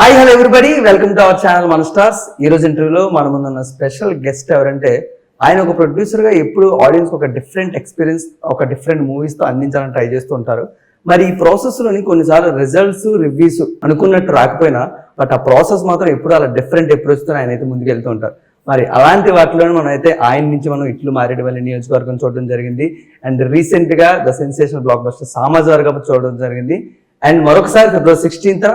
Hi hello everybody, welcome to our channel మన stars. ఈ రోజు ఇంటర్వ్యూలో మన ముందున్న స్పెషల్ గెస్ట్ ఎవరంటే ఆయన ఒక ప్రొడ్యూసర్ గా ఎప్పుడు ఆడియన్స్ ఒక డిఫరెంట్ ఎక్స్పీరియన్స్, ఒక డిఫరెంట్ మూవీస్ తో అందించాలని ట్రై చేస్తూ ఉంటారు. మరి ఈ ప్రాసెస్ లోని కొన్నిసార్లు రిజల్ట్స్, రివ్యూస్ అనుకున్నట్టు రాకపోయినా బట్ ఆ ప్రాసెస్ మాత్రం ఎప్పుడు అలా డిఫరెంట్ అప్రోచ్ తో ఆయన అయితే ముందుకు వెళ్తూ ఉంటారు. మరి అలాంటి వాటిలో మనం అయితే ఆయన నుంచి మనం ఇట్లు మారేడుమిల్లి నియోజకవర్గం చూడడం జరిగింది. అండ్ రీసెంట్ గా ద సెన్సేషనల్ బ్లాక్ బస్టర్ సామాజిక చూడడం జరిగింది. అండ్ మరొకసారి ఫిబ్రవరి 16th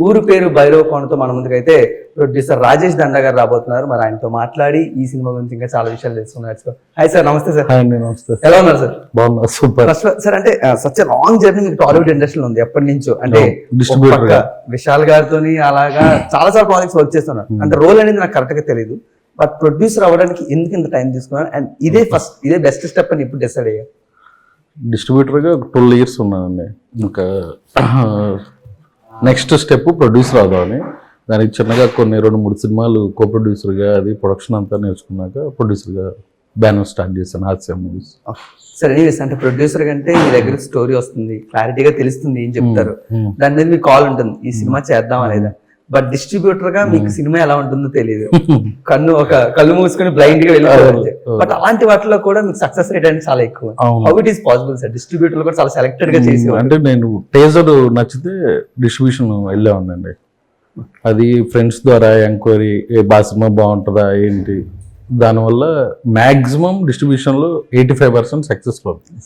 ఊరు పేరు భైరవ కోణతో మన ముందుకైతే ప్రొడ్యూసర్ రాజేష్ దండా గారు రాబోతున్నారు. మరి ఆయనతో మాట్లాడి ఈ సినిమా గురించి ఇంకా చాలా విషయాలు తెలుసుకున్నారు. హాయ్ సార్, నమస్తే సార్. నమస్తే. ఎలా ఉన్నారు సార్? బాగున్నా, సూపర్. ఫస్ట్ సార్, అంటే సచ్ లాంగ్ జర్నీ మీకు టాలీవుడ్ ఇండస్ట్రీలో ఉంది ఎప్పటి నుంచో. అంటే విశాల్ గారితో అలాగా చాలా సార్లు ప్రాజెక్ట్స్ వర్క్ చేస్తున్నారు. అంటే రోల్ అనేది నాకు కరెక్ట్ గా తెలియదు, బట్ ప్రొడ్యూసర్ అవ్వడానికి ఎందుకు ఇంత టైం తీసుకున్నారు అండ్ ఇదే బెస్ట్ స్టెప్ అని ఇప్పుడు డిసైడ్ అయ్యారు? డిస్ట్రిబ్యూటర్గా 12 years ఉన్నానండి. ఇంకా నెక్స్ట్ స్టెప్ ప్రొడ్యూసర్ అవుదామని, దానికి చిన్నగా కొన్ని 2-3 సినిమాలు కో ప్రొడ్యూసర్గా అది ప్రొడక్షన్ అంతా నేర్చుకున్నాక ప్రొడ్యూసర్గా బ్యానర్ స్టార్ట్ చేశాను హాస్య మూవీస్. సరే, ఎనీవేస్, అంటే ప్రొడ్యూసర్ కంటే మీ దగ్గర స్టోరీ వస్తుంది, క్లారిటీగా తెలుస్తుంది, ఏం చెప్తారు, దాని మీద మీకు కాల్ ఉంటుంది ఈ సినిమా చేద్దాం లేదా. బట్ డిస్ట్రిబ్యూటర్ గా మీకు సినిమా ఎలా ఉంటుందో తెలియదు, కళ్ళు మూసుకొని బ్లైండ్ గా వెళ్ళిపోవాలి. బట్ అలాంటి వాటిలో కూడా మీకు సక్సెస్ రేట్ అనేది చాలా ఎక్కువ. How it is possible sir? Distributor కూడా చాలా సెలెక్టెడ్ గా చేసి, అంటే నేను టేజర్ నచ్చితే డిస్ట్రిబ్యూషన్ వెళ్ళే ఉందండి. అది ఫ్రెండ్స్ ద్వారా ఎంక్వైరీ, సినిమా బాగుంటుందా ఏంటి, దానివల్ల మ్యాక్సిమం డిస్ట్రిబ్యూషన్లో 85% సక్సెస్ఫుల్ అవుతుంది.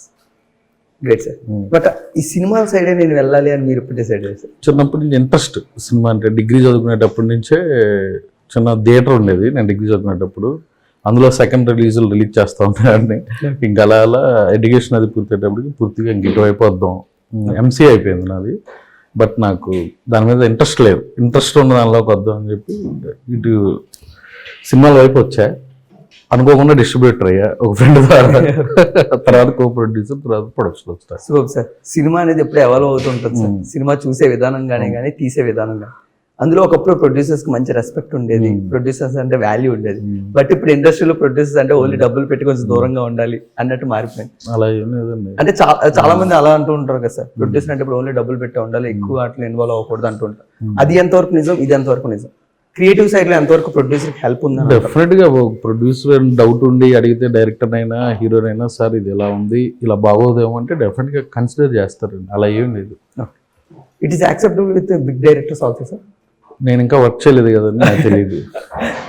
Great sir. బట్ ఈ సినిమా సైడే నేను వెళ్ళాలి అని మీరు ఎప్పుడు డిసైడ్ చేశారు? చిన్నప్పటి నుంచి ఇంట్రెస్ట్ సినిమా అంటే, డిగ్రీ చదువుకునేటప్పటి నుంచే చిన్న థియేటర్ ఉండేది నేను డిగ్రీ చదువుకునేటప్పుడు. అందులో సెకండ్ రిలీజ్ చేస్తూ ఉంటాయండి. ఇంకా అలా అలా ఎడ్యుకేషన్ అది పూర్తయ్యేటప్పటికి పూర్తిగా ఇంక ఇటువైపు వద్దాం, ఎంసీఏ అయిపోయింది నాది. బట్ నాకు దాని మీద ఇంట్రెస్ట్ లేదు, ఇంట్రెస్ట్ ఉన్న దానిలోకి వద్దాం అని చెప్పి ఇటు సినిమాల వైపు వచ్చా. అనుకోకుండా డిస్ట్రిబ్యూటర్ అయ్యా ఒక ఫ్రెండ్ ద్వారా, తర్వాత కో ప్రొడ్యూసర్, తర్వాత ప్రొడక్షన్ వస్తారు. సో సార్, సినిమా అనేది ఎప్పుడు ఎవాల్వ్ అవుతుంటుంది సార్. సినిమా చూసే విధానంగానే కానీ తీసే విధానంగా, అందులో ఒకప్పుడు ప్రొడ్యూసర్స్ కి మంచి రెస్పెక్ట్ ఉండేది, ప్రొడ్యూసర్స్ అంటే వాల్యూ ఉండేది. బట్ ఇప్పుడు ఇండస్ట్రీలో ప్రొడ్యూసర్స్ అంటే ఓన్లీ డబ్బులు పెట్టి కొంచెం దూరంగా ఉండాలి అన్నట్టు మారిపోయింది. అలా ఏం లేదండి. అంటే చాలా మంది అలా అంటూ ఉంటారు కదా సార్, ప్రొడ్యూసర్ అంటే ఇప్పుడు ఓన్లీ డబ్బులు పెట్టి ఉండాలి, ఎక్కువ వాటిలో ఇన్వాల్వ్ అవ్వకూడదు అంటూ ఉంటారు. అది ఎంతవరకు నిజం, ఇది ఎంతవరకు నిజం? క్రియేటివ్ సైడ్ లో ఎంతవరకు ప్రొడ్యూసర్ హెల్ప్ ఉంది? డెఫినెట్ గా ప్రొడ్యూసర్ డౌట్ ఉండి అడిగితే డైరెక్టర్ అయినా హీరోనైనా, సార్ ఇది ఎలా ఉంది, ఇలా బాగోదేమో అంటే డెఫినెట్ గా కన్సిడర్ చేస్తారండి. అలా ఏం లేదు. It is acceptable with big directors also sir? నేను ఇంకా వర్క్ చేయలేదు కదండి, నాకు తెలియదు.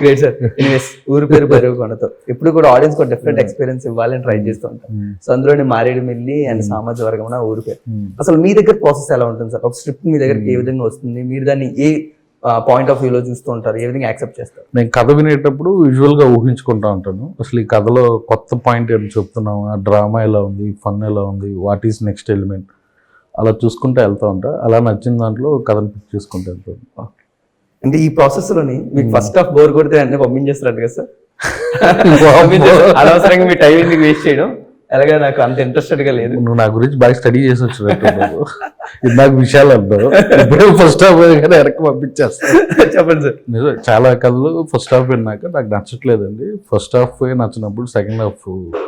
Great sir. ఎనీవేస్, ఊరు పేరు భైరవ కోణతో ఎప్పుడు కూడా ఆడియన్స్ కూడా డిఫరెంట్ ఎక్స్పీరియన్స్ ఇవ్వాలని ట్రై చేస్తూ ఉంటాం. సో అందులోనే మారేడుమిల్లి అండ్ సామాజిక వర్గం ఊరు పేరు. అసలు మీ దగ్గర ప్రాసెస్ ఎలా ఉంటుంది సార్? ఒక స్క్రిప్ట్ మీ దగ్గరికి ఏ విధంగా వస్తుంది, మీరు దాన్ని ఏ పాయింట్ ఆఫ్ వ్యూలో చూస్తూ ఉంటారు, ఏ విధంగా యాక్సెప్ట్ చేస్తారు? నేను కథ వినేటప్పుడు గా ఊహించుకుంటా ఉంటాను. అసలు ఈ కథలో కొత్త పాయింట్ ఏమి చెప్తున్నాము, ఆ డ్రామా ఎలా ఉంది, ఫన్ ఎలా ఉంది, వాట్ ఈస్ నెక్స్ట్ ఎలిమెంట్, అలా చూసుకుంటూ వెళ్తూ ఉంటా. అలా నచ్చిన దాంట్లో కథను పిక్ చేసుకుంటూ వెళ్తాను. అంటే ఈ ప్రాసెస్ లోని మీకు ఫస్ట్ హాఫ్ బోర్ కొడితే అన్నీ పంపించేస్తారు కదా సార్? అనవసరంగా మీ టైం ఎందుకు వేస్ట్ చేయడం? అలాగే నాకు అంత ఇంట్రెస్టెడ్ గా లేదు. నువ్వు నా గురించి బాగా స్టడీ చేసి వచ్చినట్టు నాకు విషయాలు అంటావు. ఇప్పుడే ఫస్ట్ హాఫ్ వెనక్కి పంపించేస్తాను. చెప్పండి సార్. నిజం, చాలా కథలు ఫస్ట్ హాఫ్ విన్నాక నాకు నచ్చట్లేదండి. ఫస్ట్ హాఫ్ నచ్చినప్పుడు సెకండ్ హాఫ్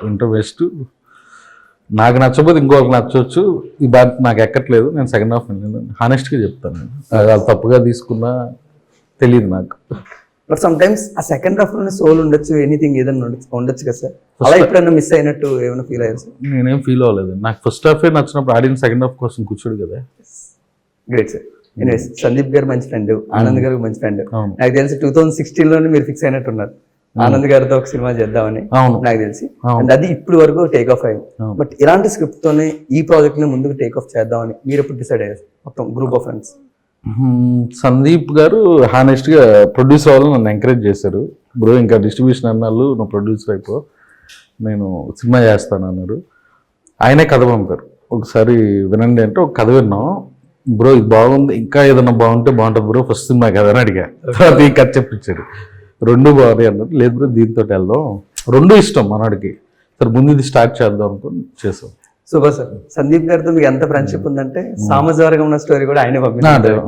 ఇంటర్ వేస్ట్. నాకు నచ్చకపోతే ఇంకొకరికి నచ్చవచ్చు. ఈ బాధ నాకు ఎక్కట్లేదు, నేను సెకండ్ హాఫ్ విన్నాను. హానెస్ట్గా చెప్తాను, అది తప్పుగా తీసుకున్నా తెలియదు నాకు. బట్ సమ్ టైమ్స్ ఆ సెకండ్ హాఫ్ లోనే సోల్ ఉండొచ్చు, ఎనీథింగ్ ఏదైనా ఉండొచ్చు కదా సార్. అలా ఎప్పుడైనా మిస్ అయినట్టు ఏమైనా ఫీల్ అయ్యారు సార్? నేనేం ఫీల్ అవ్వలేదు. నాకు ఫస్ట్ హాఫ్ నచ్చినప్పుడు ఆడియన్స్ సెకండ్ హాఫ్ కోసం కూర్చోడు కదా. Great sir. ఎనీవేస్, సందీప్ గారు మంచి ఫ్రెండ్, ఆనంద్ గారు మంచి ఫ్రెండ్. నాకు తెలిసి 2016 మీరు ఫిక్స్ అయినట్టున్నారు ఆనంద్ గారితో ఒక సినిమా చేద్దామని, నాకు తెలిసి. అండ్ అది ఇప్పుడు వరకు టేక్ ఆఫ్ అయింది. బట్ ఇలాంటి స్క్రిప్ట్ తోనే ఈ ప్రాజెక్ట్ ని ముందుకు టేక్ ఆఫ్ చేద్దామని మీరు ఎప్పుడు డిసైడ్ అయ్యారు మొత్తం గ్రూప్ ఆఫ్ ఫ్రెండ్స్? సందీప్ గారు హానెస్ట్గా ప్రొడ్యూసర్ అవ్వాలని నన్ను ఎంకరేజ్ చేశారు. బ్రో ఇంకా డిస్ట్రిబ్యూషన్ అన్నారు, నువ్వు ప్రొడ్యూసర్ అయిపో, నేను సినిమా చేస్తాను అన్నారు. ఆయనే కథ పంపారు. ఒకసారి వినండి అంటే ఒక కథ విన్నాం. బ్రో ఇది బాగుంది, ఇంకా ఏదైనా బాగుంటే బాగుంటుంది బ్రో, ఫస్ట్ సినిమా కథ అని అడిగా. తర్వాత ఈ కథ చెప్పించారు. 2 బాగున్నాయి అన్నారు. లేదు బ్రో దీంతో వెళ్దాం, 2 ఇష్టం మనవాడికి. సరే ముందు ఇది స్టార్ట్ చేద్దాం అనుకుని చేసాం. Super sir. సందీప్ గారితో మీకు ఎంత ఫ్రెండ్షిప్ ఉందంటే సామాజిక వర్గం ఉన్న స్టోరీ కూడా ఆయనే పంపించారు.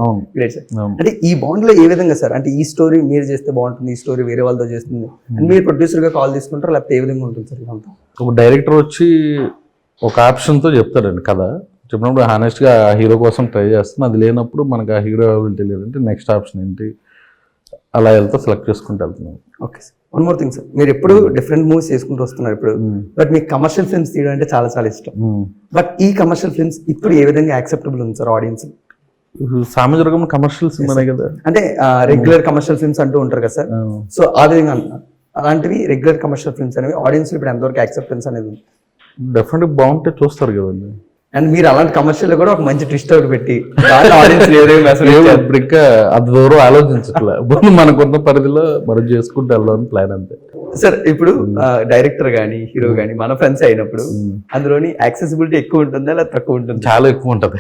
అంటే ఈ బాండ్ లో ఏ విధంగా సార్? అంటే ఈ స్టోరీ మీరు చేస్తే బాగుంటుంది, ఈ స్టోరీ వేరే వాళ్ళతో చేస్తుంది అండ్ మీరు ప్రొడ్యూసర్ గా కాల్ తీసుకుంటారు, లేకపోతే ఏ విధంగా ఉంటుంది సార్ ఇదంతా? ఒక డైరెక్టర్ వచ్చి ఒక ఆప్షన్తో చెప్తారండి కథ. చెప్పినప్పుడు హానెస్ట్గా ఆ హీరో కోసం ట్రై చేస్తాను. అది లేనప్పుడు మనకు ఆ హీరో అవైలబిలిటీ లేదంటే నెక్స్ట్ ఆప్షన్ ఏంటి అలా వెళ్తే సెలెక్ట్ చేసుకుంటూ వెళ్తున్నాను. Okay sir, one more thing sir, మీరు ఎప్పుడు డిఫరెంట్ మూవీస్ చేసుకుంటూ వస్తున్నారు ఇప్పుడు, బట్ మీకు కమర్షియల్ ఫిల్మ్స్ తీయడం అంటే చాలా చాలా ఇష్టం. బట్ ఈ కమర్షియల్ ఫిల్మ్స్ ఇప్పుడు ఏ విధంగా యాక్సెప్టబుల్ ఉంది సార్ ఆడియన్స్? సామజవర్గం కమర్షియల్ సినిమానే కదా, అంటే రెగ్యులర్ కమర్షియల్ ఫిల్మ్స్ అంటూ ఉంటారు కదా సార్, సో ఆ విధంగా అలాంటివి రెగ్యులర్ కమర్షియల్ ఫిల్మ్స్ అనేవి ఆడియన్స్ ఇప్పుడు ఎంతవరకు యాక్సెప్టెన్స్ అనేది ఉంది? డెఫినెట్గా బాగుంటే చూస్తారు కదండి. అండ్ మీరు అలాంటి కమర్షియల్ కూడా ఒక మంచి ట్విస్ట్ ఒకటి పెట్టి ఆడియన్స్ ఇప్పుడు ఇంకా అంత దూరం ఆలోచించట్లే, మనకున్న పరిధిలో మనం చేసుకుంటూ వెళ్దామని ప్లాన్ అంతే. సార్ ఇప్పుడు డైరెక్టర్ గానీ హీరో గానీ మన ఫ్రెండ్స్ అయినప్పుడు అందులోని యాక్సెసిబిలిటీ ఎక్కువ ఉంటుందా లేదా తక్కువ ఉంటుంది? చాలా ఎక్కువ ఉంటది.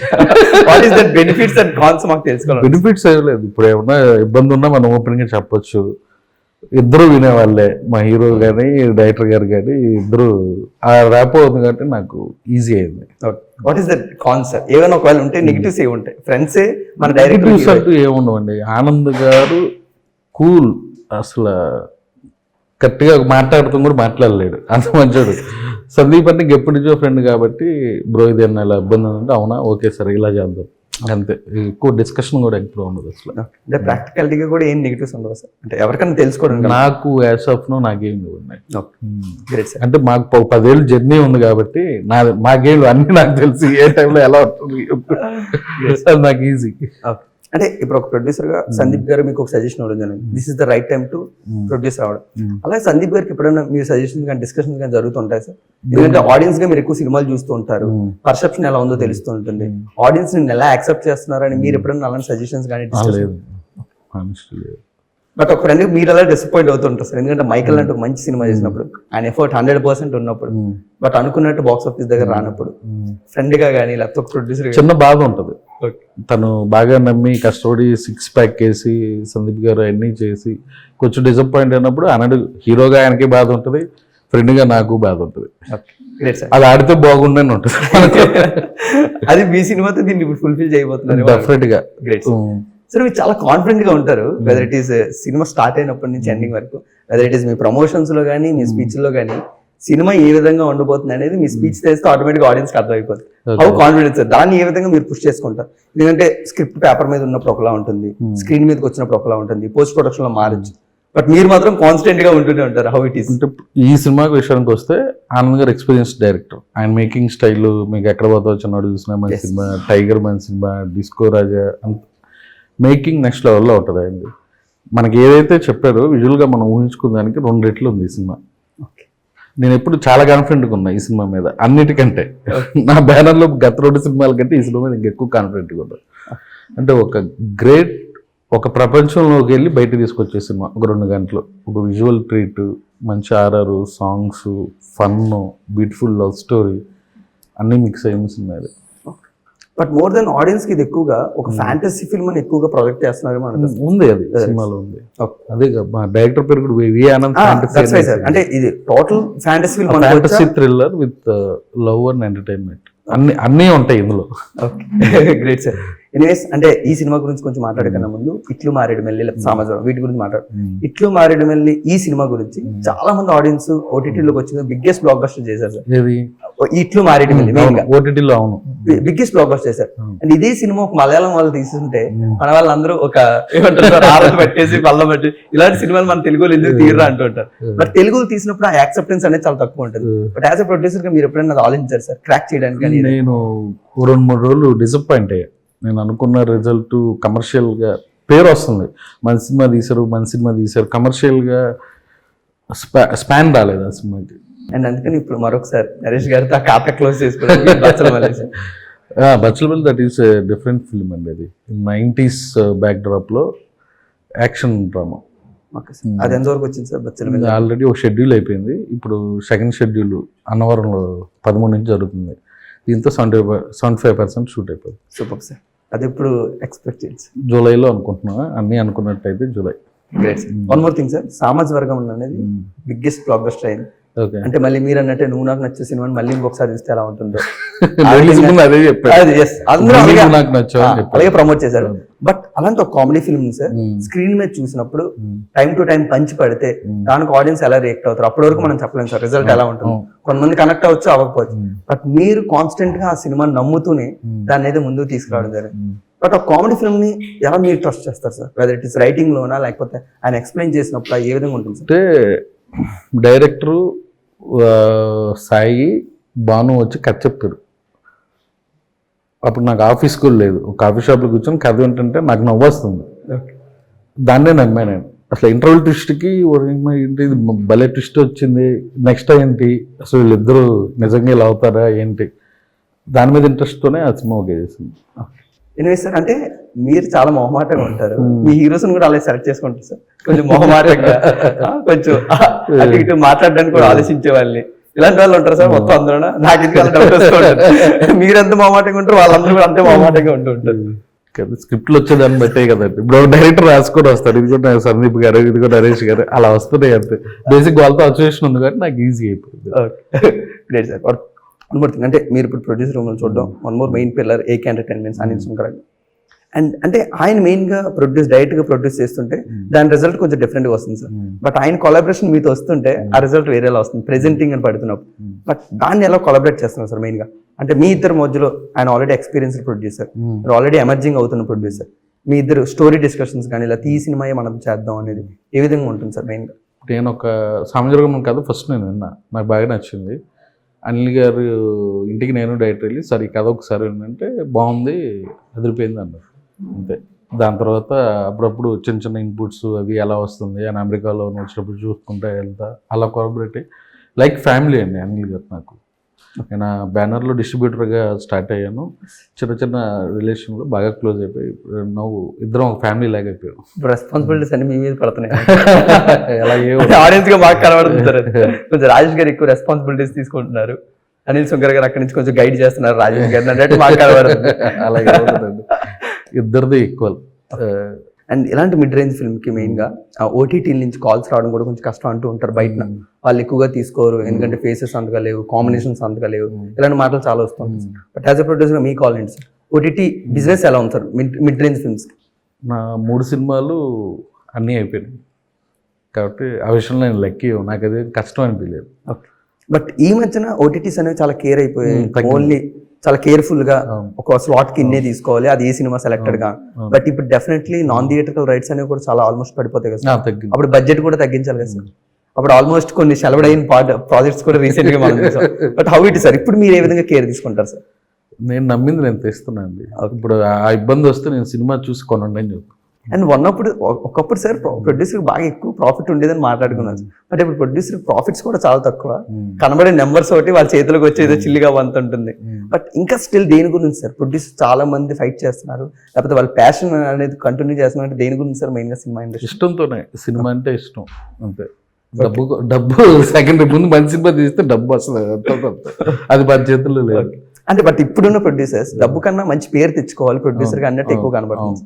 What is that benefits and cons మాకు తెలుసుకోవాలి. బెనిఫిట్స్ ఏం లేదు, ఇప్పుడు ఏమన్నా ఇబ్బంది ఉన్నా మనం ఓపెన్ గా చెప్పొచ్చు. ఇద్దరు వినేవాళ్ళే, మా హీరో కానీ డైరెక్టర్ గారు కానీ ఇద్దరు ఆ ర్యాప్ అవుతుంది కాబట్టి నాకు ఈజీ అయింది. What is that cons sir? ఏమైనా ఒకవేళ ఉంటే నెగిటివ్స్ ఏ ఉంటాయి? ఫ్రెండ్సే మన నెగిటివ్స్ అంటూ ఏముండవండి. ఆనంద్ గారు కూల్, అసలు గట్టిగా మాట్లాడుతూ కూడా మాట్లాడలేడు, అంత మంచోడు. సందీప్ అంటే ఎప్పటి నుంచో ఫ్రెండ్ కాబట్టి బ్రో ఇది అన్న ఇలా ఇబ్బంది అంటే అవునా ఓకే సార్ ఇలా చేద్దాం అంతే. ఎక్కువ డిస్కషన్ కూడా ఎప్పుడు ఉండదు అసలు. అంటే ప్రాక్టికాలిటీగా కూడా ఏం నెగిటివ్స్ ఉండవు సార్, అంటే ఎవరికైనా తెలుసుకోవడం? నాకు యాజ్ ఆఫ్ నో నాకేం ఉన్నాయి. Great sir. అంటే మాకు 10 ఏళ్ళు జర్నీ ఉంది కాబట్టి మాకేళ్ళు అన్ని నాకు తెలిసి ఏ టైంలో ఎలా ఉంటుంది అది నాకు ఈజీ. అంటే ఇప్పుడు ఒక ప్రొడ్యూసర్ గా సందీప్ గారు మీకు ఒక సజెషన్ ఇవ్వడం జరిగింది, this is the right time to produce రావడం. అలాగే సందీప్ గారికి ఎప్పుడైనా మీరు సజెషన్ కానీ డిస్కషన్ కానీ జరుగుతుంటాయి సార్? ఎందుకంటే ఆడియన్స్ గా మీరు ఎక్కువ సినిమాలు చూస్తూ ఉంటారు, పర్సెప్షన్ ఎలా ఉందో తెలుస్తూ ఉంటుంది, ఆడియన్స్ ని ఎలా యాక్సెప్ట్ చేస్తున్నారని మీరు ఎప్పుడైనా అలాంటి సజెషన్స్ కానీ బట్ ఒక ఫ్రెండ్ మీరు అలా డిసప్పాయింట్ అవుతుంటారు సార్? ఎందుకంటే మైకల్ అంటే ఒక మంచి సినిమా చేసినప్పుడు ఆయన ఎఫర్ట్ 100% ఉన్నప్పుడు, బట్ అనుకున్నట్టు బాక్స్ ఆఫీస్ దగ్గర రానప్పుడు ఫ్రెండ్ గా కానీ లేకపోతే ప్రొడ్యూసర్ చిన్న బాధ ఉంటుంది. తను బాగా నమ్మి కష్టపడి 6 ప్యాక్ వేసి సందీప్ గారు అన్నీ చేసి కొంచెం డిసప్పాయింట్ అయినప్పుడు అన్నాడు హీరోగా ఆయనకి బాధ ఉంటుంది, ఫ్రెండ్ గా నాకు బాధ ఉంటుంది. అది ఆడితే బాగుండని ఉంటుంది. అది మీ సినిమాతో దీన్ని ఇప్పుడు ఫుల్ఫిల్ చేయబోతున్నారు డెఫినెట్ గా. గ్రేట్ సార్, మీరు చాలా కాన్ఫిడెంట్ గా ఉంటారు whether it is cinema start అయినప్పటి నుంచి ఎండింగ్ వరకు, whether it is me promotions లో కానీ మీ స్పీచ్ లో కానీ సినిమా ఏ విధంగా ఉండబోతుంది అనేది మీ స్పీచ్ తెలిస్తే ఆటోమేటిక్ ఆడియన్స్ కి అర్థమైపోతుంది. హౌ కాన్ఫిడెన్స్ సార్, దాన్ని ఏ విధంగా మీరు పుష్ చేసుకుంటారు? ఎందుకంటే స్క్రిప్ట్ పేపర్ మీద ఉన్నప్పుడు ఒకలా ఉంటుంది, స్క్రీన్ మీదకి వచ్చినప్పుడు ఒకలా ఉంటుంది, పోస్ట్ ప్రొడక్షన్ లో మారచ్చు, బట్ మీరు మాత్రం కాన్స్టెంట్ గా ఉంటూనే ఉంటారు. How it is? ఈ సినిమా విషయానికి వస్తే ఆనంద్ గారు ఎక్స్పీరియన్స్ డైరెక్టర్, ఆయన మేకింగ్ స్టైల్ మీకు ఎక్కడ పోతా చిన్నాడు చూసినా మన సినిమా, టైగర్ మన సినిమా, డిస్కో రాజా మేకింగ్ నెక్స్ట్ లెవెల్లో ఉంటుంది అయింది. మనకి ఏదైతే చెప్పారో విజువల్గా మనం ఊహించుకున్న దానికి 2 రెట్లు ఉంది ఈ సినిమా. నేను ఎప్పుడు చాలా కాన్ఫిడెంట్గా ఉన్నా ఈ సినిమా మీద అన్నిటికంటే. నా బ్యానర్లో గత 2 సినిమాల కంటే ఈ సినిమా మీద ఇంకెక్కువ కాన్ఫిడెంట్గా ఉన్నా. అంటే ఒక గ్రేట్, ఒక ప్రపంచంలోకి వెళ్ళి బయట తీసుకొచ్చే సినిమా. ఒక 2 గంటలు ఒక విజువల్ ట్రీట్, మంచి RR, songs, fun, beautiful love story అన్నీ మిక్స్ అయిన సినిమా ఇది. బట్ మోర్ దెన్ ఆడియన్స్ కి ఇది ఎక్కువగా ఒక ఫ్యాంటసీ ఫిల్మ్ అని ఎక్కువగా ప్రొజెక్ట్ చేస్తున్నారు ఉంది, అది సినిమాలో ఉంది. అదే మా డైరెక్టర్ పేరు కూడా వి ఆనంద్. అంటే ఇది total fantasy film, fantasy thriller with love and entertainment అన్నీ ఉంటాయి ఇందులో. Great sir. ఎనీవేస్, అంటే ఈ సినిమా గురించి కొంచెం మాట్లాడకన్నా ముందు ఇట్లు మారేడు మెల్లి సామాజిక వీటి గురించి మాట్లాడు. ఇట్లు మారేడు మెల్లి ఈ సినిమా గురించి చాలా మంది ఆడియన్స్ ఓటీటీలోకి వచ్చిన బిగ్గెస్ట్ బ్లాక్ బస్టర్ చేశారు సార్. ఇట్లు మారేడు మెల్లి ఓటీటీలో అవును బిగ్గెస్ట్ బ్లాక్ బస్టర్ చేశారు. అండ్ ఇదే సినిమా ఒక మలయాళం వాళ్ళు తీసుకుంటే మన వాళ్ళందరూ ఒక ఆరతి పెట్టేసి పళ్ళ పెట్టి ఇలాంటి సినిమాలు మన తెలుగులో ఎందుకు తీయరా అంటూ ఉంటారు. బట్ తెలుగులో తీసినప్పుడు ఆ యాక్సెప్టెన్స్ అనేది చాలా తక్కువ ఉంటుంది. బట్ యాజ్ అ ప్రొడ్యూసర్ గా మీరు ఎప్పుడైనా ఆలోచించారు సార్ క్రాక్ చేయడానికి? నేను 2-3 రోజులు డిసప్పాయింట్ అయ్యా. నేను అనుకున్న రిజల్ట్ కమర్షియల్గా పేరు వస్తుంది, మన సినిమా తీశారు కమర్షియల్గా స్పాన్ రాలేదు ఆ సినిమాకి. అండ్ అందుకని ఇప్పుడు మరొకసారి నరేష్ గారితో ఆ ఖాతా క్లోజ్ చేసుకోవడానికి బచ్చలబల్లి దట్ ఈస్ డిఫరెంట్ ఫిల్మ్ అండి. అది 90s బ్యాక్డ్రాప్లో యాక్షన్ డ్రామా. అది ఎంతవరకు వచ్చింది సార్ బచ్చలబల్లి? ఆల్రెడీ ఒక షెడ్యూల్ అయిపోయింది, ఇప్పుడు సెకండ్ షెడ్యూల్ అన్నవరంలో 13 నుంచి జరుగుతుంది. దీంతో 75% షూట్ అయిపోయింది. Super sir. అది ఇప్పుడు ఎక్స్పెక్ట్ చేయండి జూలైలో అనుకుంటున్నా, అన్ని అనుకున్నట్టయితే July. Great sir. One more thing sir, సామాజిక వర్గం అనేది బిగ్గెస్ట్ బ్లాక్ బస్టర్ అయింది. అంటే మళ్ళీ మీరు అన్నట్టే నువ్వు నాకు నచ్చే సినిమాని మళ్ళీ ఇంకొకసారి చూస్తే ఎలా ఉంటుందో అదే చెప్పారు, అలాగే ప్రమోట్ చేశారు. బట్ అలాంటి ఒక కామెడీ ఫిల్మ్ సార్ స్క్రీన్ మీద చూసినప్పుడు టైం టు టైం పంచి పడితే దానికి ఆడియన్స్ ఎలా రియాక్ట్ అవుతారు అప్పటి వరకు మనం చెప్పలేం సార్ రిజల్ట్ ఎలా ఉంటుంది. కొంతమంది కనెక్ట్ అవ్వచ్చు అవ్వకపోవచ్చు, బట్ మీరు కాన్స్టెంట్ గా ఆ సినిమాని నమ్ముతూనే దాన్ని అయితే ముందుకు తీసుకురావడం జరిగింది. బట్ ఆ కామెడీ ఫిల్మ్ ని ఎలా మీరు ట్రస్ట్ చేస్తారు sir? Whether it is writing లోనా లేకపోతే ఆయన ఎక్స్ప్లెయిన్ చేసినప్పుడు ఏ విధంగా ఉంటుంది సార్? అంటే డైరెక్టరు సాయి భాను వచ్చి కథ చెప్పారు. అప్పుడు నాకు ఆఫీస్ కూడా లేదు, ఒక కాఫీ షాప్లో కూర్చొని కథ ఏంటంటే నాకు నవ్వు వస్తుంది. దాన్నే నమ్మా నేను. అసలు ఇంటర్వల్ ట్విస్ట్కి ఏంటి భలే ట్విస్ట్ వచ్చింది, నెక్స్ట్ ఏంటి అసలు వీళ్ళిద్దరూ నిజంగా ఇలా అవుతారా ఏంటి, దాని మీద ఇంట్రెస్ట్తోనే ఆ సినిమా ఓకే చేసింది. ఎనివే సార్, అంటే మీరు చాలా మొహమాటంగా ఉంటారు, మీ హీరోస్ కూడా అలా సెలెక్ట్ చేసుకుంటారు సార్, కొంచెం మొహమాటంగా కొంచెం అటు ఇటు మాట్లాడడానికి కూడా ఆలోచించే వాళ్ళని, ఇలాంటి వాళ్ళు ఉంటారు సార్ మొత్తం అందరూ. నాకు ఇది డౌట్ వస్తుంటారు, మీరు ఎంత మొహమాటంగా ఉంటారు వాళ్ళందరూ కూడా అంతే మొహమాటంగా ఉంటూ ఉంటారు. స్క్రిప్ట్లు వచ్చేదాన్ని బట్టే కదండి. ఇప్పుడు డైరెక్టర్ రాసుకొని వస్తారు, ఇది కూడా సందీప్ గారు, ఇది కూడా నరేష్ గారు, అలా వస్తున్నాయి అంతే. బేసిక్ వాళ్ళతో అసోసియేషన్ ఉంది కాబట్టి నాకు ఈజీ అయిపోయింది. Great sir. One more thing, అంటే మీరు ఇప్పుడు ప్రొడ్యూసర్ రూమ్ చూడడం, one more main pillar AK entertainments Anil Sunkar. And అంటే ఆయన మెయిన్ గా డైరెక్ట్ గా ప్రొడ్యూస్ చేస్తుంటే దాని రిజల్ట్ కొంచెం డిఫరెంట్ గా వస్తుంది సార్. బట్ ఆయన కొలాబరేషన్ మీతో వస్తుంటే ఆ రిజల్ట్ వేరేలా వస్తుంది ప్రెజెంటింగ్ అని పడుతున్నప్పుడు. బట్ దాన్ని ఎలా కొలాబరేట్ చేస్తున్నారు సార్ మెయిన్ గా? అంటే మీ ఇద్దరు మధ్యలో ఆయన ఆల్రెడీ ఎక్స్పీరియన్స్డ్ ప్రొడ్యూసర్, మీరు ఆల్రెడీ ఎమర్జింగ్ అవుతున్న ప్రొడ్యూసర్, మీ ఇద్దరు స్టోరీ డిస్కషన్స్ కానీ ఇలా ఈ సినిమాయే మనం చేద్దాం అనేది ఏ విధంగా ఉంటుంది సార్ మెయిన్ గా? నేను ఒక సామాజిక కథ ఫస్ట్ నేను విన్నా, నాకు బాగా నచ్చింది. అనిల్ గారు ఇంటికి నేను డైరెక్టర్ వెళ్ళి సార్ ఈ కథ ఒకసారి ఏంటంటే బాగుంది, అదిరిపోయింది అన్నారు అంతే. దాని తర్వాత అప్పుడప్పుడు చిన్న చిన్న ఇన్పుట్స్ అవి ఎలా వస్తుంది అని అమెరికాలో వచ్చినప్పుడు చూసుకుంటా వెళ్తా, అలా కొలాబరేట్ లైక్ ఫ్యామిలీ అండి అనిల్ గారు నాకు. నేను బ్యానర్లో డిస్ట్రిబ్యూటర్గా స్టార్ట్ అయ్యాను, చిన్న చిన్న రిలేషన్లో బాగా క్లోజ్ అయిపోయి నువ్వు ఇద్దరం ఒక ఫ్యామిలీ లాగా అయిపోయాం. రెస్పాన్సిబిలిటీస్ అన్ని మీ మీద పడుతున్నాయి, ఆడియన్స్ గా బాగా కనబడుతుంటారు. కొంచెం రాజేష్ గారు ఎక్కువ రెస్పాన్సిబిలిటీస్ తీసుకుంటున్నారు, అనిల్ సుంకర్ గారు అక్కడి నుంచి కొంచెం గైడ్ చేస్తున్నారు రాజేష్ గారు అన్నట్టు బాగా కనబడుతుంది. అలాగే ఇద్దరిది ఈక్వల్. అండ్ ఇలాంటి మిడ్ రేంజ్ ఫిల్మ్ కి మెయిన్ గా OTT నుంచి కాల్స్ రావడం కూడా కొంచెం కష్టం అంటూ ఉంటారు బయట. వాళ్ళు ఎక్కువగా తీసుకోరు ఎందుకంటే ఫేసెస్ అంతగా లేవు, కాంబినేషన్స్ అంతగా లేవు, ఇలాంటి మాటలు చాలా వస్తుంటాయి. But as a producer me call ఏంటి సార్? OTT బిజినెస్ ఎలా ఉంది సార్ మిడ్ రేంజ్ ఫిల్మ్స్? నా 3 సినిమాలు అన్నీ అయిపోయినాయి కాబట్టి ఆ విషయంలో నేను లక్కీ, నాకు అది కష్టం అనిపించలేదు. బట్ ఈ మధ్యన OTTs అనేవి చాలా కేర్ అయిపోయాయి, ఓన్లీ చాలా కేర్ఫుల్ గా ఒక స్లాట్ కి ఇన్నే తీసుకోవాలి, అది ఏ సినిమా సెలెక్టెడ్ గా. బట్ ఇప్పుడు డెఫినెట్లీ నాన్ థియేటర్కల్ రైట్స్ అనేవి కూడా చాలా ఆల్మోస్ట్ పడిపోతాయి కదా సార్. అప్పుడు బడ్జెట్ కూడా తగ్గించాలి కదా సార్. అప్పుడు ఆల్మోస్ట్ కొన్ని సెలవుడైన ప్రాజెక్ట్స్ కూడా రీసెంట్ గా మనం చూసాం. బట్ హౌ ఇట్ సార్, ఇప్పుడు మీరు ఏ విధంగా కేర్ తీసుకుంటారు సార్? నేను నమ్మింది నేను తెస్తున్నాను అండి. ఇప్పుడు ఆ ఇబ్బంది వస్తే నేను సినిమా చూసి కొనండి అని చెప్తాను. అండ్ ఒకప్పుడు సార్ ప్రొడ్యూసర్ బాగా ఎక్కువ ప్రాఫిట్ ఉండేదని మాట్లాడుకున్నాను, బట్ ఇప్పుడు ప్రొడ్యూసర్ ప్రాఫిట్స్ కూడా చాలా తక్కువ, కనబడే నెంబర్స్ ఒకటి వాళ్ళ చేతిలోకి వచ్చేదో చిల్లిగా వంత ఉంటుంది. బట్ ఇంకా స్టిల్ దేని గురించి సార్ ప్రొడ్యూసర్ చాలా మంది ఫైట్ చేస్తున్నారు, లేకపోతే వాళ్ళ ప్యాషన్ అనేది కంటిన్యూ చేస్తున్నారు అంటే దేని గురించి సార్ మెయిన్ గా? సినిమా ఇండస్ట్రీ ఇష్టంతోనే, సినిమా అంటే ఇష్టం అంతే. డబ్బు సెకండ్ ముందు మంచి సినిమా తీస్తే డబ్బు వస్తుంది, అది మన చేతుల్లో లేదు. అంటే బట్ ఇప్పుడున్న ప్రొడ్యూసర్స్ డబ్బు కన్నా మంచి పేరు తెచ్చుకోవాలి ప్రొడ్యూసర్ గా అన్నట్టు ఎక్కువ కనబడుతుంది.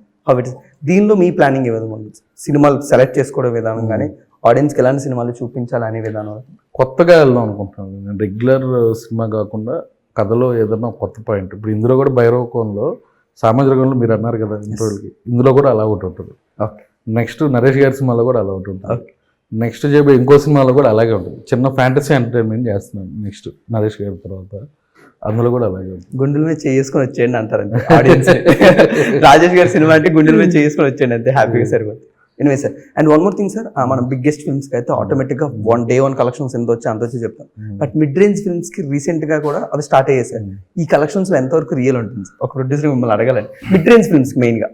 దీనిలో మీ ప్లానింగ్ ఏ విధంగా ఉంది? సినిమాలు సెలెక్ట్ చేసుకోవడం విధానం కానీ ఆడియన్స్కి ఎలాంటి సినిమాలు చూపించాలి అనే విధానం? కొత్తగా వెళ్దాం అనుకుంటున్నాను నేను, రెగ్యులర్ సినిమా కాకుండా కథలో ఏదైనా కొత్త పాయింట్. ఇప్పుడు ఇందులో కూడా భైరవకోణంలో సామాజికంలో మీరు అన్నారు కదా ఇంటర్వ్యూకి, ఇందులో కూడా అలా ఒకటి ఉంటుంది. నెక్స్ట్ నరేష్ గారి సినిమాలో కూడా అలా ఒకటి ఉంటుంది. నెక్స్ట్ చెప్పే ఇంకో సినిమాలో కూడా అలాగే ఉంటుంది. చిన్న ఫ్యాంటసీ ఎంటర్టైన్మెంట్ చేస్తున్నాను నెక్స్ట్ నరేష్ గారి తర్వాత, అందులో కూడా అలాగే గుండెల మీద చేసుకొని వచ్చేయండి అంటారంటే ఆడియన్స్. రాజేష్ గారి సినిమా అంటే గుండెల మీద చేసుకొని వచ్చేయండి అంతే, హ్యాపీగా సరిపోతుంది. Anyway sir, and one more thing sir, మనం బిగ్గెస్ట్ ఫిల్మ్స్ కి అయితే ఆటోమేటిక్ గా day 1 కలెక్షన్స్ ఎంత వచ్చి అంత వచ్చి చెప్తాం. బట్ మిడ్ రేంజ్ ఫిల్మ్స్ కి రీసెంట్ గా కూడా అవి స్టార్ట్ అయ్యాయి సార్. ఈ కలెక్షన్స్ లో ఎంతవరకు రియల్ ఉంటుంది? ఒక ప్రొడ్యూసర్ మిమ్మల్ని అడగాలండి, మిడ్ రేంజ్ ఫిల్మ్స్ కి మెయిన్ గా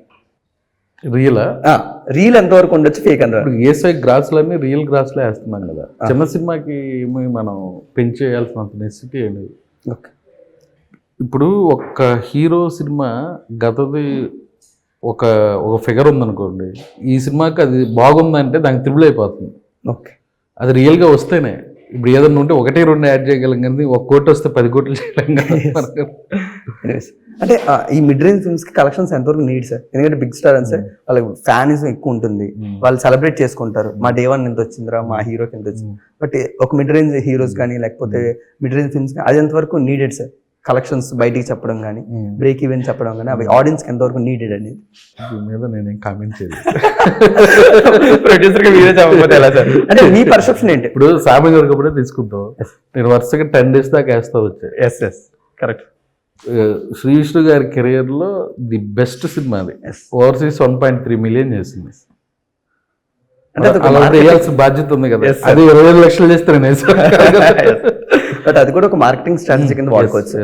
రియల్ ఎంతవరకు ఉండొచ్చు, ఫేక్ ఎంత? ఏసై గ్రాస్లన్నీ రియల్ గ్రాస్లో వేస్తున్నాం కదా, చిన్న సినిమాకి మనం పెంచేయాల్సినంత నెసిటీ అనేది. ఇప్పుడు ఒక హీరో సినిమా గతది ఒక ఫిగర్ ఉందనుకోండి, ఈ సినిమాకి అది బాగుందంటే దానికి త్రిబుల్ అయిపోతుంది. అది రియల్గా వస్తేనే. ఇప్పుడు ఏదన్నా ఉంటే 1-2 యాడ్ చేయగలం కానీ 1 కోటి వస్తే 10 కోట్లు చేయలేం కదా. అంటే ఈ మిడ్ రేంజ్ ఫిల్మ్స్ కి కలెక్షన్స్ ఎంతవరకు నీడ్ సార్? ఎందుకంటే బిగ్ స్టార్ అని సార్ వాళ్ళకి ఫ్యానిజం ఎక్కువ ఉంటుంది, వాళ్ళు సెలబ్రేట్ చేసుకుంటారు, మా day 1 ఎంత వచ్చిందిరా, మా హీరోకి ఎంత వచ్చింది. బట్ ఒక మిడ్ రేంజ్ హీరోస్ కానీ లేకపోతే మిడ్ రేంజ్ ఫిల్మ్స్ కానీ అది ఎంతవరకు నీడెడ్ సార్? కలెక్షన్స్ బయటికి చెప్పడం కానీ బ్రేక్ ఈవెన్ చెప్పడం కానీ అవి ఆడియన్స్కి ఎంతవరకు నీడెడ్ అనేది దీని మీద నేనేం కామెంట్ చేయలేదు. ప్రొడ్యూసర్గా మీరే చెప్పకపోతే ఎలా సార్? అంటే మీ పర్సెప్షన్ ఏంటి? ఇప్పుడు సామె దొరకప్పుడే తీసుకుంటాం, నేను వరుసగా 10 days దాకా వేస్తా వచ్చాయి. Yes correct. శ్రీ విష్ణు గారి కెరియర్ లో ది బెస్ట్ సినిమా అది. ఓవర్సీస్ 1.3 million చేసింది. అంటే అలా వేయాల్సిన బాధ్యత ఉంది కదా. Yes, sir. అది 25 లక్షలు చేస్తే బట్ అది కూడా ఒక మార్కెటింగ్ స్ట్రాటజీ కింద వాడుకోవచ్చు.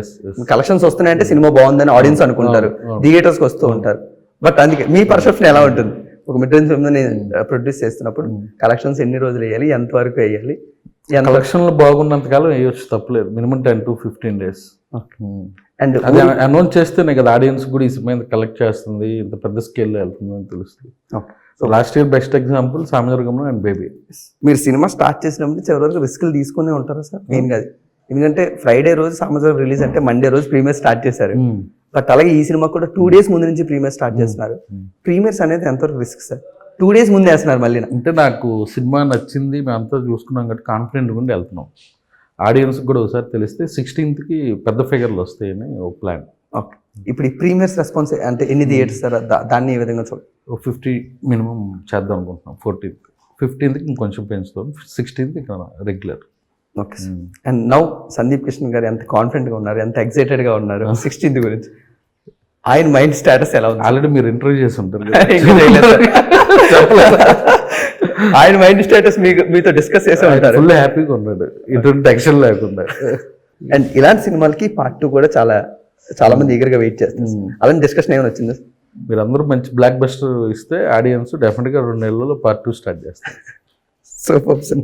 కలెక్షన్స్ వస్తున్నాయంటే సినిమా బాగుందని ఆడియన్స్ అనుకుంటారు, థియేటర్స్కి వస్తూ ఉంటారు. బట్ అందుకే మీ పర్సెప్షన్ ఎలా ఉంటుంది? ఒక మిడ్ రేంజ్ ఫిల్మ్ నేను ప్రొడ్యూస్ చేస్తున్నప్పుడు కలెక్షన్స్ ఎన్ని రోజులు వేయాలి, ఎంత వరకు వేయాలి? కలెక్షన్లు బాగున్నంత కాలం వేయొచ్చు, తప్పలేదు. Minimum 10 to 15 days. అండ్ అది అనౌన్స్ చేస్తేనే కదా ఆడియన్స్ కూడా ఈ సినిమా కలెక్ట్ చేస్తుంది, ఇంత పెద్ద స్కేల్లో వెళ్తుంది అని తెలుస్తుంది. So last year best example సామజర్గంలో అండ్ బేబీ. మీరు సినిమా స్టార్ట్ చేసినప్పుడు చివరి వరకు రిస్క్లు తీసుకునే ఉంటారా సార్? మెయిన్ కాదు, ఎందుకంటే ఫ్రైడే రోజు సామజర్గం రిలీజ్ అంటే మండే రోజు ప్రీమియర్ స్టార్ట్ చేశారు. బట్ అలాగే ఈ సినిమా కూడా 2 days ముందు నుంచి ప్రీమియర్ స్టార్ట్ చేస్తున్నారు. ప్రీమియర్స్ అనేది ఎంతవరకు రిస్క్ సార్? 2 days ముందు వేస్తున్నారు మళ్ళీ. అంటే నాకు సినిమా నచ్చింది, మేమంతా చూసుకున్నాం కాబట్టి కాన్ఫిడెంట్ ఉండి వెళ్తున్నాం. ఆడియన్స్ కూడా ఒకసారి తెలిస్తే 16th పెద్ద ఫిగర్లు వస్తాయని ఒక ప్లాన్. ఓకే, ఇప్పుడు ఈ ప్రీమియర్స్ రెస్పాన్స్ అంటే ఎన్ని థియేటర్స్ సార్? దాన్ని ఏ విధంగా చూడాలి? 50 మినిమం చేద్దాం అనుకుంటున్నాం. 14th, 15th ఇంకొంచెం పెంచుతాం, 16th ఇక్కడ regular. Okay sir. And now Sandeep Kishan గారు ఎంత కాన్ఫిడెంట్గా ఉన్నారు, ఎంత ఎక్సైటెడ్గా ఉన్నారు 16th గురించి? ఆయన మైండ్ స్టేటస్ ఎలా ఉంది? ఆల్రెడీ మీరు ఇంటర్వ్యూ చేసి ఉంటారు. ఆయన మైండ్ స్టేటస్ మీతో డిస్కస్ చేసే ఉంటారు. ఫుల్ హ్యాపీగా ఉన్నాడు, ఇటువంటి టెన్షన్ లేకుండా. అండ్ ఇలాంటి సినిమాలకి part 2 కూడా చాలా మంది ఈగర్గా వెయిట్ చేస్తారు. అలాంటి డిస్కషన్ ఏమైనా వచ్చింది? మీరు అందరూ మంచి బ్లాక్ బస్టర్ ఇస్తే ఆడియన్స్ డెఫినెట్గా 2 నెలల్లో part 2 స్టార్ట్ చేస్తారు. Super sir.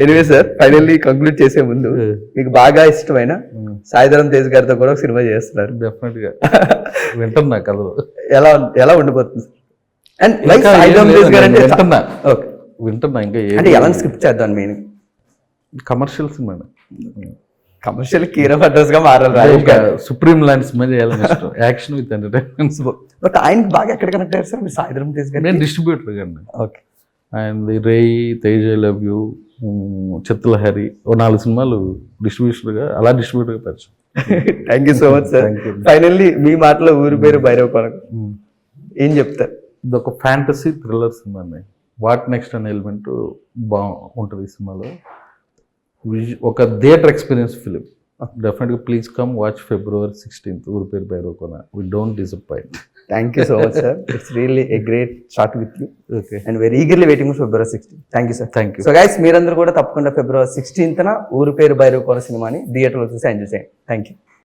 Anyway sir, finally conclude చేసే ముందు మీకు బాగా ఇష్టమైన సాయిధరం తేజ్ గారితో కూడా ఒక సినిమా చేస్తున్నారు. డెఫినెట్గా వింటున్నా కథలు ఎలా ఉండిపోతుంది? అండ్ సాయిధరం తేజ్ గారు అంటే వింటున్నా ఇంకా అంటే ఎలా స్క్రిప్ట్ చేద్దాం? మెయిన్ కమర్షియల్ సినిమా, కమర్షియల్ కీరా అడ్రస్ గా మారాలి. సుప్రీం లాంటి సినిమా చేయాలని ఇష్టం, యాక్షన్ విత్ ఎంటర్టైన్మెంట్. బట్ ఆయనకి బాగా ఎక్కడ కనెక్ట్ అయ్యారు సార్ మీరు సాయిధరం తేజ్ గారు? నేను డిస్ట్రిబ్యూటర్ కండి. ఓకే. అండ్ రేయి, Tej I love you, Chitralahari, ఓ 4 సినిమాలు డిస్ట్రిబ్యూటర్గా పరిచయం. Thank you so much sir. Finally మీ మాటలో ఊరి పేరు భైరవ కొనకు ఏం చెప్తారు? ఇది ఒక ఫ్యాంటసీ థ్రిల్లర్ సినిమా అండి. వాట్ నెక్స్ట్ అనే ఎలిమెంట్ బాగుంటుంది ఈ సినిమాలో. ఒక థియేటర్ ఎక్స్పీరియన్స్ ఫిలిం. డెఫినెట్గా please come watch February 16th ఊరి పేరు Bhairava Kona. We don't disappoint. Thank you so much, sir. It's really a great chat with you. Okay. And we're eagerly waiting for February 16th. Thank you, sir. Thank you. So guys, మీరందరూ కూడా తప్పకుండా February 16th ఊరు పేరు భైరవ కొన సినిమాని థియేటర్లో చూసి enjoy చేయండి. Thank you.